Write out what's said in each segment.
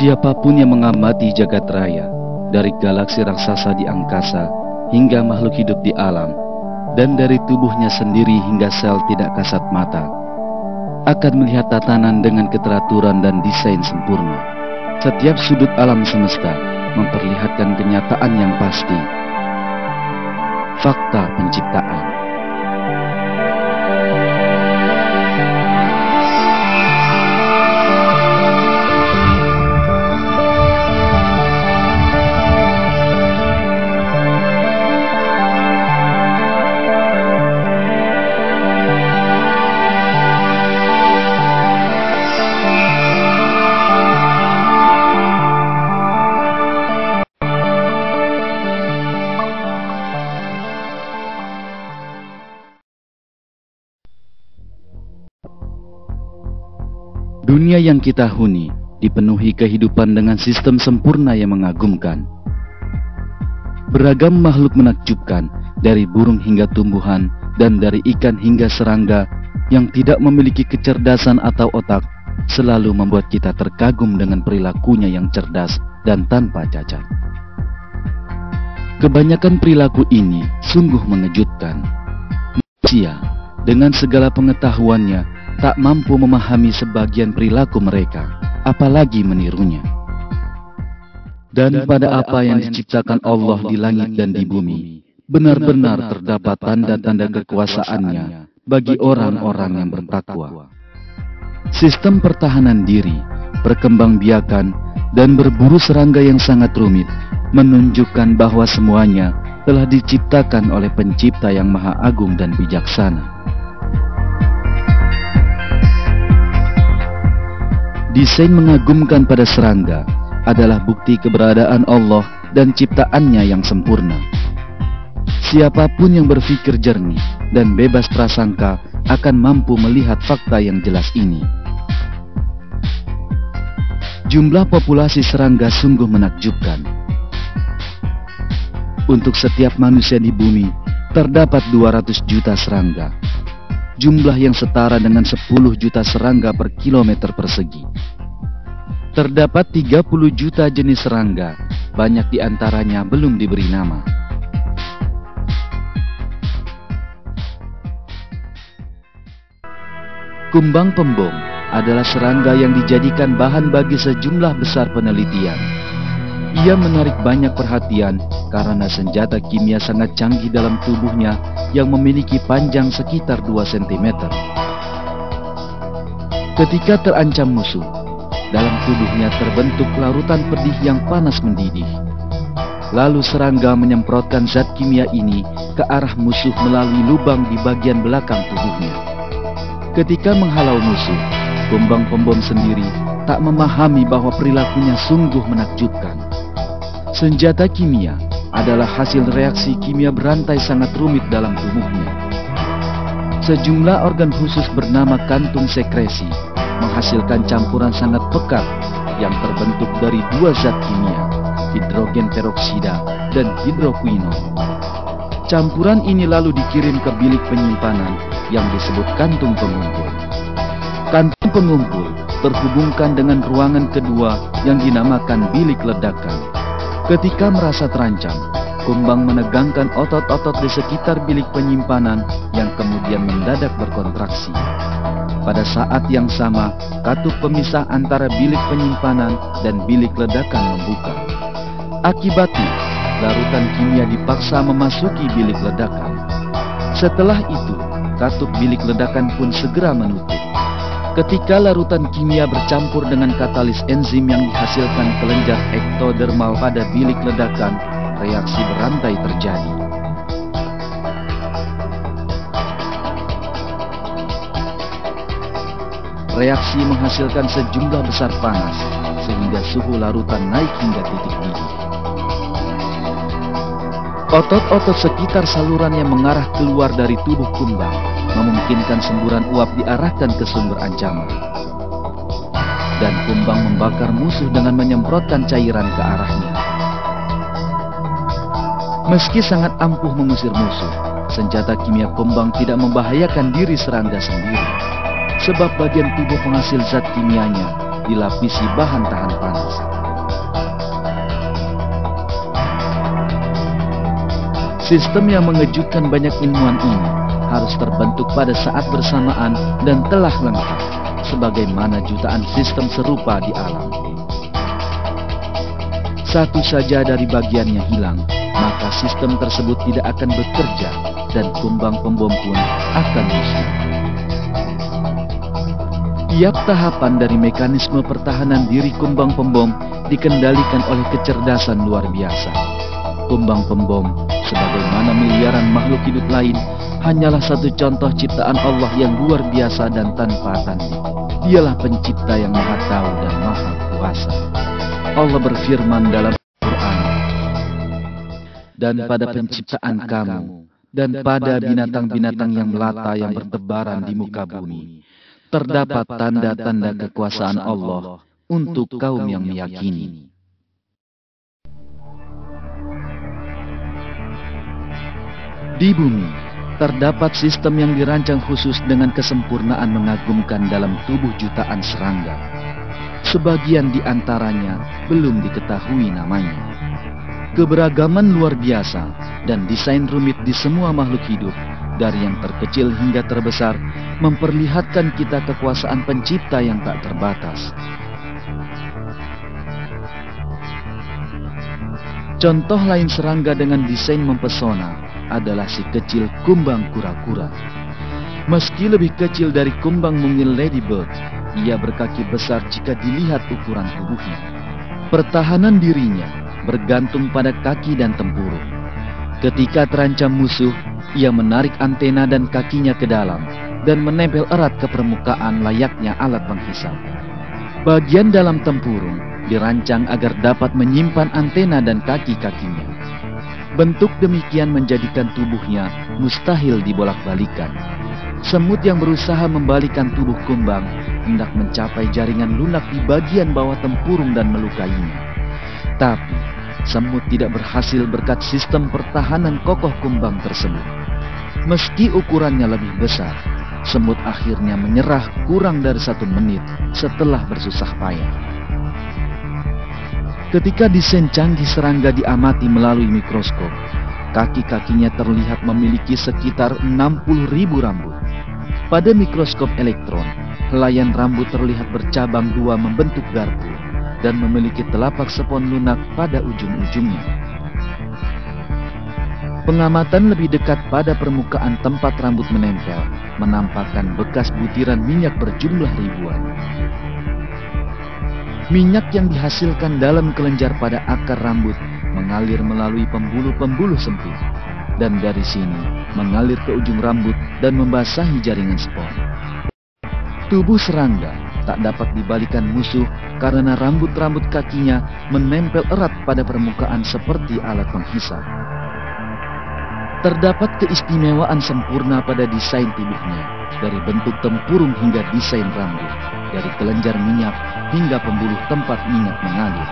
Siapapun yang mengamati jagat raya, dari galaksi raksasa di angkasa hingga makhluk hidup di alam, dan dari tubuhnya sendiri hingga sel tidak kasat mata, akan melihat tatanan dengan keteraturan dan desain sempurna. Setiap sudut alam semesta memperlihatkan kenyataan yang pasti. Fakta penciptaan. Dunia yang kita huni dipenuhi kehidupan dengan sistem sempurna yang mengagumkan. Beragam makhluk menakjubkan, dari burung hingga tumbuhan, dan dari ikan hingga serangga yang tidak memiliki kecerdasan atau otak, selalu membuat kita terkagum dengan perilakunya yang cerdas dan tanpa cacat. Kebanyakan perilaku ini sungguh mengejutkan. Manusia dengan segala pengetahuannya tak mampu memahami sebagian perilaku mereka, apalagi menirunya. Dan pada apa yang diciptakan Allah di langit dan di bumi, benar-benar terdapat tanda-tanda kekuasaannya bagi orang-orang yang bertakwa. Sistem pertahanan diri, perkembangbiakan, dan berburu serangga yang sangat rumit menunjukkan bahwa semuanya telah diciptakan oleh Pencipta yang Maha Agung dan Bijaksana. Desain mengagumkan pada serangga adalah bukti keberadaan Allah dan ciptaannya yang sempurna. Siapapun yang berpikir jernih dan bebas prasangka akan mampu melihat fakta yang jelas ini. Jumlah populasi serangga sungguh menakjubkan. Untuk setiap manusia di bumi, terdapat 200 juta serangga. Jumlah yang setara dengan 10 juta serangga per kilometer persegi. Terdapat 30 juta jenis serangga, banyak di antaranya belum diberi nama. Kumbang pembom adalah serangga yang dijadikan bahan bagi sejumlah besar penelitian. Ia menarik banyak perhatian karena senjata kimia sangat canggih dalam tubuhnya yang memiliki panjang sekitar 2 cm. Ketika terancam musuh, dalam tubuhnya terbentuk larutan pedih yang panas mendidih. Lalu serangga menyemprotkan zat kimia ini ke arah musuh melalui lubang di bagian belakang tubuhnya. Ketika menghalau musuh, kumbang pembom sendiri tak memahami bahwa perilakunya sungguh menakjubkan. Senjata kimia adalah hasil reaksi kimia berantai sangat rumit dalam tubuhnya. Sejumlah organ khusus bernama kantung sekresi menghasilkan campuran sangat pekat yang terbentuk dari 2 zat kimia, hidrogen peroksida dan hidroquinone. Campuran ini lalu dikirim ke bilik penyimpanan yang disebut kantung pengumpul. Kantung pengumpul terhubungkan dengan ruangan kedua yang dinamakan bilik ledakan. Ketika merasa terancam, kumbang menegangkan otot-otot di sekitar bilik penyimpanan yang kemudian mendadak berkontraksi. Pada saat yang sama, katup pemisah antara bilik penyimpanan dan bilik ledakan membuka. Akibatnya, larutan kimia dipaksa memasuki bilik ledakan. Setelah itu, katup bilik ledakan pun segera menutup. Ketika larutan kimia bercampur dengan katalis enzim yang dihasilkan kelenjar ektodermal pada bilik ledakan, reaksi berantai terjadi. Reaksi menghasilkan sejumlah besar panas, sehingga suhu larutan naik hingga titik didih. Otot-otot sekitar saluran yang mengarah keluar dari tubuh kumbang memungkinkan semburan uap diarahkan ke sumber ancaman. Dan kumbang membakar musuh dengan menyemprotkan cairan ke arahnya. Meski sangat ampuh mengusir musuh, senjata kimia kumbang tidak membahayakan diri serangga sendiri. Sebab bagian tubuh penghasil zat kimianya dilapisi bahan tahan panas. Sistem yang mengejutkan banyak ilmuwan ini harus terbentuk pada saat bersamaan dan telah lengkap, sebagaimana jutaan sistem serupa di alam. Satu saja dari bagiannya hilang, maka sistem tersebut tidak akan bekerja dan kumbang pembom pun akan musnah. Tiap tahapan dari mekanisme pertahanan diri kumbang pembom dikendalikan oleh kecerdasan luar biasa. Kumbang pembom, sebagaimana miliaran makhluk hidup lain, hanyalah satu contoh ciptaan Allah yang luar biasa dan tanpa tanding. Dialah pencipta yang maha tahu dan maha kuasa. Allah berfirman dalam Al-Quran, "Dan pada penciptaan kamu, dan pada binatang-binatang yang melata yang bertebaran di muka bumi, terdapat tanda-tanda kekuasaan Allah untuk kaum yang meyakini." Di bumi, terdapat sistem yang dirancang khusus dengan kesempurnaan mengagumkan dalam tubuh jutaan serangga. Sebagian di antaranya belum diketahui namanya. Keberagaman luar biasa dan desain rumit di semua makhluk hidup, dari yang terkecil hingga terbesar, memperlihatkan kita kekuasaan pencipta yang tak terbatas. Contoh lain serangga dengan desain mempesona adalah si kecil kumbang kura-kura. Meski lebih kecil dari kumbang mungil ladybird, ia berkaki besar jika dilihat ukuran tubuhnya. Pertahanan dirinya bergantung pada kaki dan tempurung. Ketika terancam musuh, ia menarik antena dan kakinya ke dalam dan menempel erat ke permukaan layaknya alat penghisap. Bagian dalam tempurung dirancang agar dapat menyimpan antena dan kaki-kakinya. Bentuk demikian menjadikan tubuhnya mustahil dibolak-balikan. Semut yang berusaha membalikan tubuh kumbang hendak mencapai jaringan lunak di bagian bawah tempurung dan melukainya. Tapi semut tidak berhasil berkat sistem pertahanan kokoh kumbang tersebut. Meski ukurannya lebih besar, semut akhirnya menyerah kurang dari 1 menit setelah bersusah payah. Ketika desain canggih serangga diamati melalui mikroskop, kaki-kakinya terlihat memiliki sekitar 60.000 rambut. Pada mikroskop elektron, helaian rambut terlihat bercabang 2 membentuk garpu dan memiliki telapak spons lunak pada ujung-ujungnya. Pengamatan lebih dekat pada permukaan tempat rambut menempel menampakkan bekas butiran minyak berjumlah ribuan. Minyak yang dihasilkan dalam kelenjar pada akar rambut mengalir melalui pembuluh-pembuluh sempit, dan dari sini mengalir ke ujung rambut dan membasahi jaringan spons. Tubuh serangga tak dapat dibalikan musuh karena rambut-rambut kakinya menempel erat pada permukaan seperti alat penghisap. Terdapat keistimewaan sempurna pada desain tubuhnya, dari bentuk tempurung hingga desain rambut, dari kelenjar minyak hingga pembuluh tempat minyak mengalir.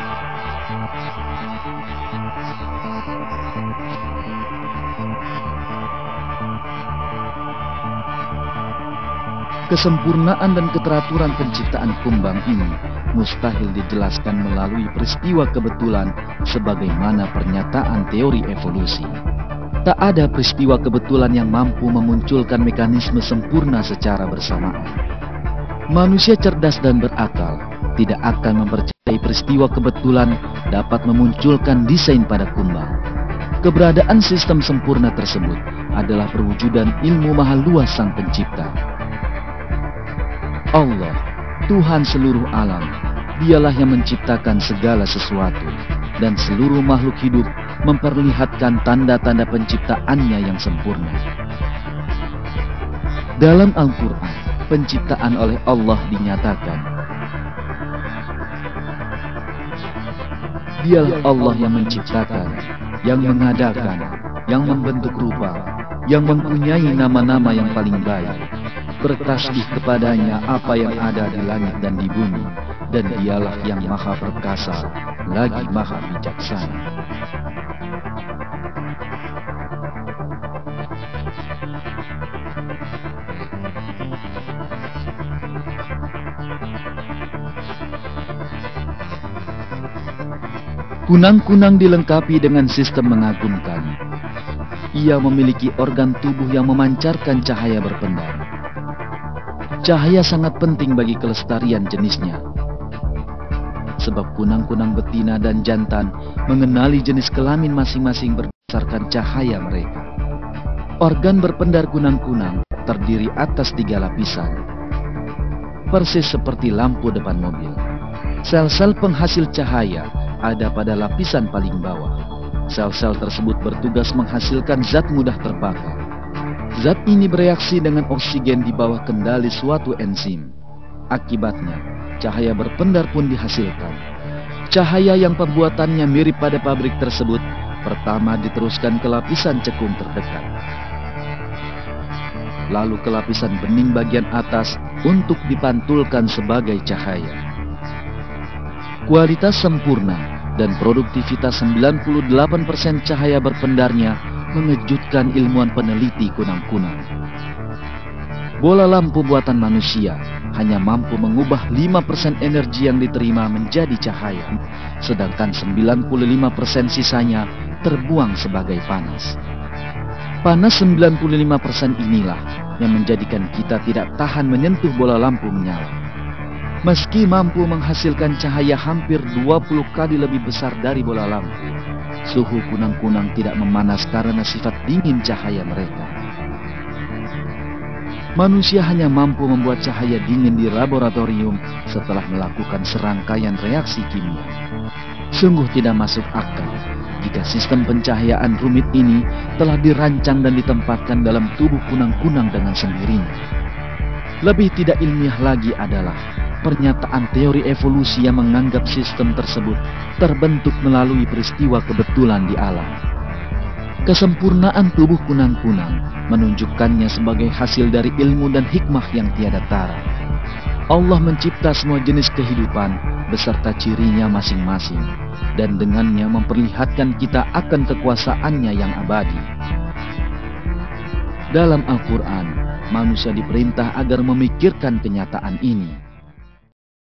Kesempurnaan dan keteraturan penciptaan kumbang ini mustahil dijelaskan melalui peristiwa kebetulan sebagaimana pernyataan teori evolusi. Tak ada peristiwa kebetulan yang mampu memunculkan mekanisme sempurna secara bersamaan. Manusia cerdas dan berakal tidak akan mempercayai peristiwa kebetulan dapat memunculkan desain pada kumbang. Keberadaan sistem sempurna tersebut adalah perwujudan ilmu maha luas Sang Pencipta. Allah, Tuhan seluruh alam, Dialah yang menciptakan segala sesuatu, dan seluruh makhluk hidup memperlihatkan tanda-tanda penciptaannya yang sempurna. Dalam Al-Quran, penciptaan oleh Allah dinyatakan. Dialah Allah yang menciptakan, yang mengadakan, yang membentuk rupa, yang mempunyai nama-nama yang paling baik. Bertasbih kepadanya apa yang ada di langit dan di bumi, dan Dialah yang maha perkasa, lagi maha bijaksana. Kunang-kunang dilengkapi dengan sistem mengagumkan. Ia memiliki organ tubuh yang memancarkan cahaya berpendar. Cahaya sangat penting bagi kelestarian jenisnya. Sebab kunang-kunang betina dan jantan mengenali jenis kelamin masing-masing berdasarkan cahaya mereka. Organ berpendar kunang-kunang terdiri atas 3 lapisan, persis seperti lampu depan mobil. Sel-sel penghasil cahaya ada pada lapisan paling bawah. Sel-sel tersebut bertugas menghasilkan zat mudah terbakar. Zat ini bereaksi dengan oksigen di bawah kendali suatu enzim. Akibatnya, cahaya berpendar pun dihasilkan. Cahaya yang pembuatannya mirip pada pabrik tersebut, pertama diteruskan ke lapisan cekung terdekat, lalu ke lapisan bening bagian atas untuk dipantulkan sebagai cahaya. Kualitas sempurna dan produktivitas 98% cahaya berpendarnya mengejutkan ilmuwan peneliti kunang-kunang. Bola lampu buatan manusia hanya mampu mengubah 5% energi yang diterima menjadi cahaya, sedangkan 95% sisanya terbuang sebagai panas. Panas 95% inilah yang menjadikan kita tidak tahan menyentuh bola lampu menyala. Meski mampu menghasilkan cahaya hampir 20 kali lebih besar dari bola lampu, suhu kunang-kunang tidak memanas karena sifat dingin cahaya mereka. Manusia hanya mampu membuat cahaya dingin di laboratorium setelah melakukan serangkaian reaksi kimia. Sungguh tidak masuk akal jika sistem pencahayaan rumit ini telah dirancang dan ditempatkan dalam tubuh kunang-kunang dengan sendirinya. Lebih tidak ilmiah lagi adalah pernyataan teori evolusi yang menganggap sistem tersebut terbentuk melalui peristiwa kebetulan di alam. Kesempurnaan tubuh kunang-kunang menunjukkannya sebagai hasil dari ilmu dan hikmah yang tiada tara. Allah mencipta semua jenis kehidupan beserta cirinya masing-masing, dan dengannya memperlihatkan kita akan kekuasaannya yang abadi. Dalam Al-Quran, manusia diperintah agar memikirkan kenyataan ini.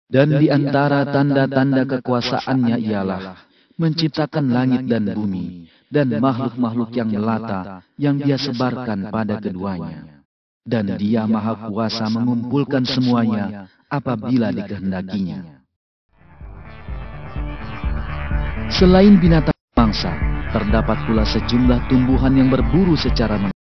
Dan di antara tanda-tanda kekuasaannya ialah menciptakan langit dan bumi dan makhluk-makhluk yang melata yang dia sebarkan pada keduanya. Dan dia maha kuasa mengumpulkan semuanya apabila dikehendakinya. Selain binatang mangsa, terdapat pula sejumlah tumbuhan yang berburu secara